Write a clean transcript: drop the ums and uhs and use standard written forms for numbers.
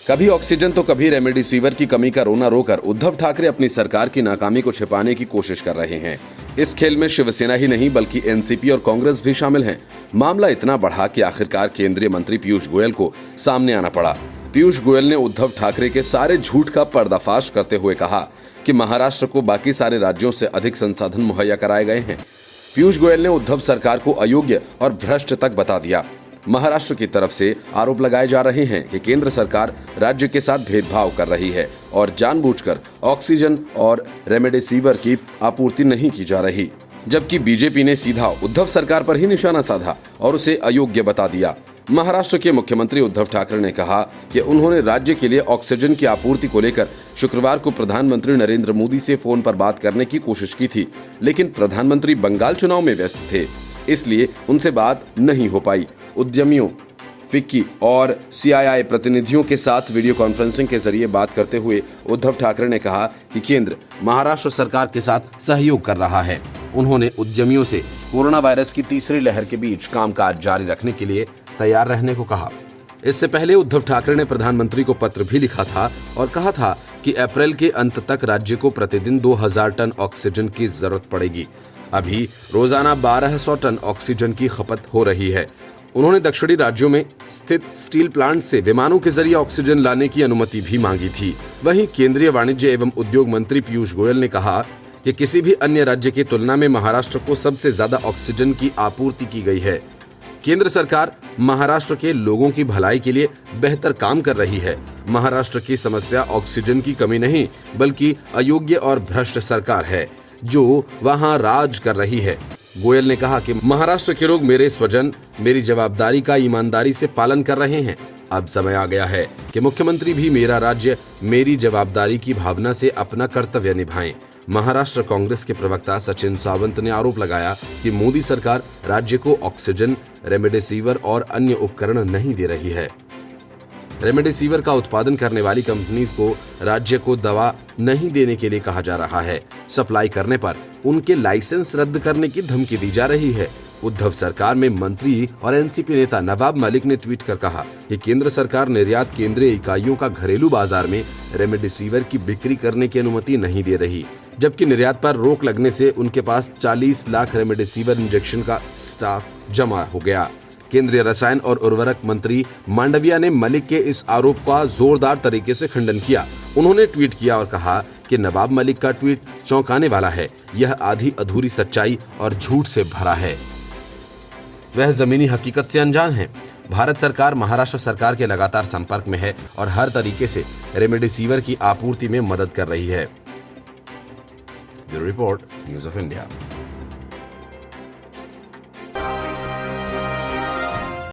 कभी ऑक्सीजन तो कभी रेमडेसिविर की कमी का रोना रोकर उद्धव ठाकरे अपनी सरकार की नाकामी को छिपाने की कोशिश कर रहे हैं। इस खेल में शिवसेना ही नहीं बल्कि एनसीपी और कांग्रेस भी शामिल हैं। मामला इतना बढ़ा कि आखिरकार केंद्रीय मंत्री पीयूष गोयल को सामने आना पड़ा। पीयूष गोयल ने उद्धव ठाकरे के सारे झूठ का पर्दाफाश करते हुए कहा कि महाराष्ट्र को बाकी सारे राज्यों से अधिक संसाधन मुहैया कराए गए हैं। पीयूष गोयल ने उद्धव सरकार को अयोग्य और भ्रष्ट तक बता दिया। महाराष्ट्र की तरफ से आरोप लगाए जा रहे हैं कि केंद्र सरकार राज्य के साथ भेदभाव कर रही है और जानबूझकर ऑक्सीजन और रेमडेसिविर की आपूर्ति नहीं की जा रही, जबकि बीजेपी ने सीधा उद्धव सरकार पर ही निशाना साधा और उसे अयोग्य बता दिया। महाराष्ट्र के मुख्यमंत्री उद्धव ठाकरे ने कहा कि उन्होंने राज्य के लिए ऑक्सीजन की आपूर्ति को लेकर शुक्रवार को प्रधानमंत्री नरेंद्र मोदी से फोन पर बात करने की कोशिश की थी, लेकिन प्रधानमंत्री बंगाल चुनाव में व्यस्त थे, इसलिए उनसे बात नहीं हो पाई। उद्यमियों, फिक्की और सीआईआई प्रतिनिधियों के साथ वीडियो कॉन्फ्रेंसिंग के जरिए बात करते हुए उद्धव ठाकरे ने कहा कि केंद्र महाराष्ट्र सरकार के साथ सहयोग कर रहा है। उन्होंने उद्यमियों से कोरोना वायरस की तीसरी लहर के बीच कामकाज जारी रखने के लिए तैयार रहने को कहा। इससे पहले उद्धव ठाकरे ने प्रधानमंत्री को पत्र भी लिखा था और कहा था कि अप्रैल के अंत तक राज्य को प्रतिदिन 2000 टन ऑक्सीजन की जरूरत पड़ेगी। अभी रोजाना 1200 टन ऑक्सीजन की खपत हो रही है। उन्होंने दक्षिणी राज्यों में स्थित स्टील प्लांट से विमानों के जरिए ऑक्सीजन लाने की अनुमति भी मांगी थी। वहीं केंद्रीय वाणिज्य एवं उद्योग मंत्री पीयूष गोयल ने कहा कि किसी भी अन्य राज्य की तुलना में महाराष्ट्र को सबसे ज्यादा ऑक्सीजन की आपूर्ति की गई है। केंद्र सरकार महाराष्ट्र के लोगों की भलाई के लिए बेहतर काम कर रही है। महाराष्ट्र की समस्या ऑक्सीजन की कमी नहीं बल्कि अयोग्य और भ्रष्ट सरकार है जो वहां राज कर रही है। गोयल ने कहा कि महाराष्ट्र के लोग मेरे स्वजन मेरी जवाबदारी का ईमानदारी से पालन कर रहे हैं। अब समय आ गया है कि मुख्यमंत्री भी मेरा राज्य मेरी जवाबदारी की भावना से अपना कर्तव्य निभाएं। महाराष्ट्र कांग्रेस के प्रवक्ता सचिन सावंत ने आरोप लगाया कि मोदी सरकार राज्य को ऑक्सीजन, रेमडेसिविर और अन्य उपकरण नहीं दे रही है। रेमडेसिविर का उत्पादन करने वाली कंपनीज को राज्य को दवा नहीं देने के लिए कहा जा रहा है। सप्लाई करने पर उनके लाइसेंस रद्द करने की धमकी दी जा रही है। उद्धव सरकार में मंत्री और एनसीपी नेता नवाब मलिक ने ट्वीट कर कहा कि केंद्र सरकार निर्यात केंद्रीय इकाइयों का घरेलू बाजार में रेमडेसिविर की बिक्री करने की अनुमति नहीं दे रही, जबकि निर्यात पर रोक लगने से उनके पास 40 लाख रेमडेसिविर इंजेक्शन का स्टॉक जमा हो गया। केंद्रीय रसायन और उर्वरक मंत्री मांडविया ने मलिक के इस आरोप का जोरदार तरीके से खंडन किया। उन्होंने ट्वीट किया और कहा कि नवाब मलिक का ट्वीट चौंकाने वाला है। यह आधी अधूरी सच्चाई और झूठ से भरा है। वह जमीनी हकीकत से अनजान है। भारत सरकार महाराष्ट्र सरकार के लगातार संपर्क में है और हर तरीके से रेमडेसिविर की आपूर्ति में मदद कर रही है। Bureau report, news of India.